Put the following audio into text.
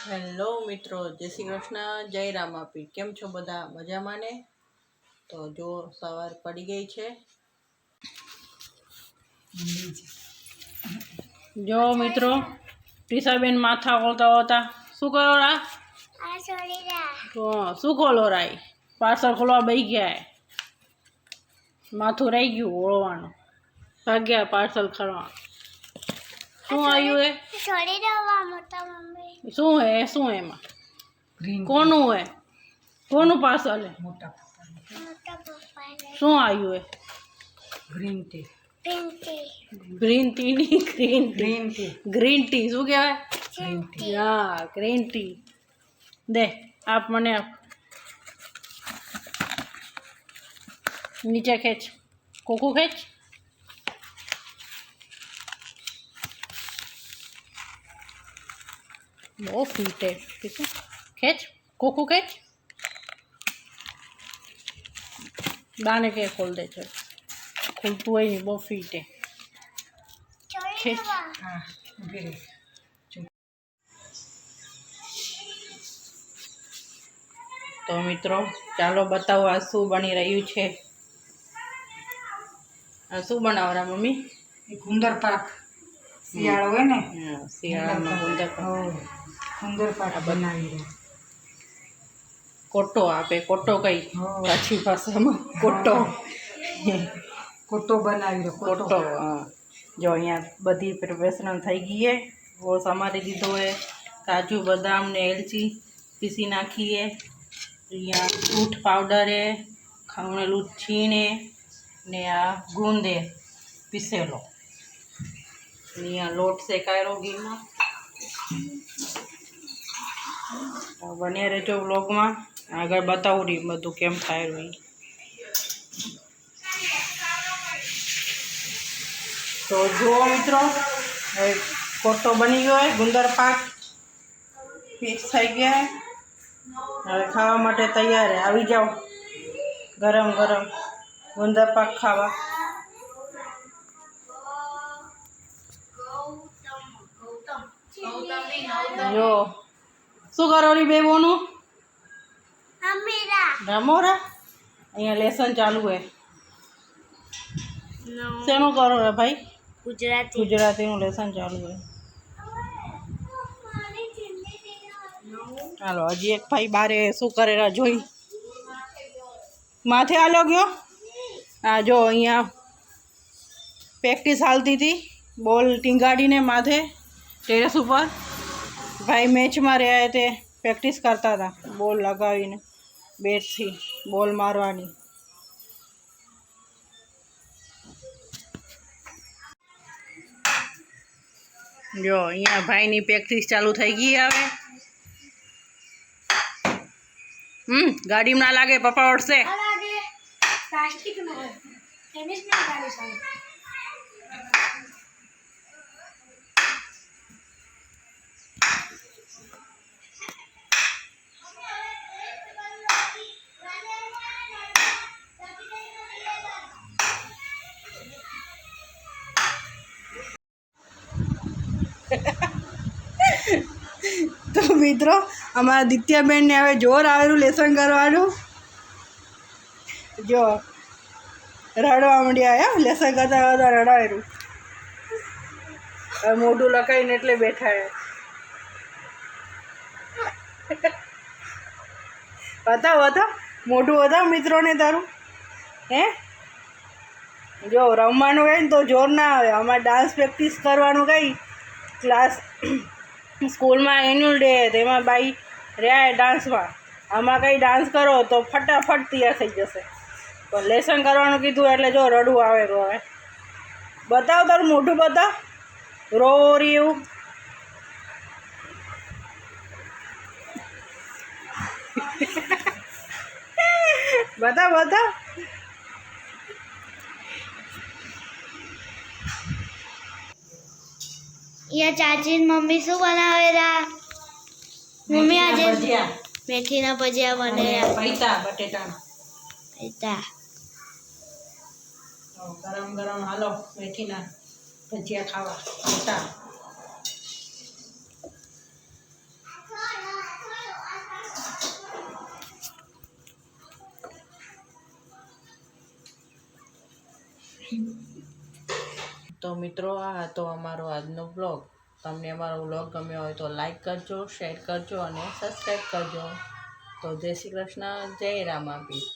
Hello મિત્રો, જય શ્રી કૃષ્ણ, જય રામાપી. કેમ છો બધા? મજામાં ને? તો જો સવાર પડી ગઈ છે. જો મિત્રો, ટીસાબેન માથા ખોલતા હોતા શું કરો રા? શું ખોલો રાય? પાર્સલ ખોલવા બેસી ગયા. માથું રહી ગયું ઓળવાનું, ભાગ્યા પાર્સલ ખરવા. શું આવ્યું એ? શું હે? શું એમાં? કોનું હે? કોનું પાર્સલ હે? શું આવ્યું એ? Green tea. ગ્રીન ટી ની ગ્રીન ટી શું કહેવાય? હા, ગ્રીન ટી. દે આપ મને આપ. નીચે ખેંચ, કોકું ખેંચ. બહુ ફીટ હે. ખેંચ, કોકું ખેંચ. બાને કે ખોલ દે છે, ખુલતું હોય નહીં, બહુ ફીટ હે. ખેંચ. તો મિત્રો ચાલો બતાવો આ શું બની રહ્યું છે. આ શું બનાવરા મમ્મી? ગુંદર પાક. શિયાળો હોય ને, શિયાળામાં ગુંદર પાક. ગુંદર પાક બનાવી. કોટો આપે, કોટો કઈ કાચી ભાષામાં કોટો. કોટો બનાવી કોટો. હા, જો અહીંયા બધી પ્રિપેરેશન થઈ ગઈ હે. વો સમારી દીધો હે. કાજુ બદામ ને એલચી પીસી નાખી હે. અહીંયા દૂધ પાવડર હે, ખમણેલું છીણ હે ને આ ગુંદ હે પીસેલો. અહીંયા લોટ શેકાયેલો ઘીમાં. બન્યા રહેજો વ્લોગમાં, આગળ બતાવું રહી બધું કેમ થાય રહ્યું. તો જુઓ મિત્રો, હવે કોટો બની ગયો હોય, ગુંદર પાક ફિક્સ થઈ ગયા. હવે ખાવા માટે તૈયાર હે. આવી જાઓ ગરમ ગરમ ગુંદર પાક ખાવા. જો શું કરો રી બેબોનું? રમોરા. અહીંયા લેસન ચાલુ હે. શેનું કરો રે ભાઈ? ગુજરાતીનું લેસન ચાલુ હે. હાલો, હજી એક ભાઈ બારે શું કરેલા જોઈ. માથે હાલો ગયો. હા જો અહીંયા પ્રેક્ટિસ હાલતી હતી, બોલ ટીંગાડીને માથે ટેરેસ ઉપર. ભાઈ મેચમાં રહ્યા તે પ્રેક્ટિસ કરતા હતા, બોલ લગાવીને બેટથી બોલ મારવાની. જો અહીંયા ભાઈની પ્રેક્ટિસ ચાલુ થઈ ગઈ. હવે ગાડીમાં ના લાગે, પપ્પા ઓળશે. તો મિત્રો, અમારા દિત્યાબેનને હવે જોર આવેલું લેસન કરવાનું. જો રડવા માંડ્યા. હે લેસન કરતા કરતા રડાવેલું. હવે મોઢું લગાવીને એટલે બેઠા હે. બતાવ બતાવ, મોઢું બતાવ મિત્રોને તારું. હે જો રમવાનું હોય ને તો જોર ના આવે. અમારે ડાન્સ પ્રેક્ટિસ કરવાનું કઈ ક્લાસ સ્કૂલમાં એન્યુઅલ ડે તેમાં બાઈ રહ્યા ડાન્સમાં. આમાં કંઈ ડાન્સ કરો તો ફટાફટ તૈયાર થઈ જશે. પણ લેસન કરવાનું કીધું એટલે જો રડવું આવે. હવે બતાવ તારું મોઢું બતાવ. રો રહ્યું. બતાવ બતાવ. યા ચાચી મમ્મી શું બનાવેલા? મમ્મી આજે મેથીના ભજીયા બનાવ્યા. પૈતા બટેટાના. પૈતા ગરમ ગરમ હાલો મેથીના ભજીયા ખાવા. મોટા તો મિત્રો આ હતો અમારો આજનો બ્લોગ. તમને અમારો બ્લોગ ગમ્યો હોય તો લાઈક કરજો, શેર કરજો અને સબસ્ક્રાઈબ કરજો. તો જય શ્રી કૃષ્ણ, જય રામાપીર.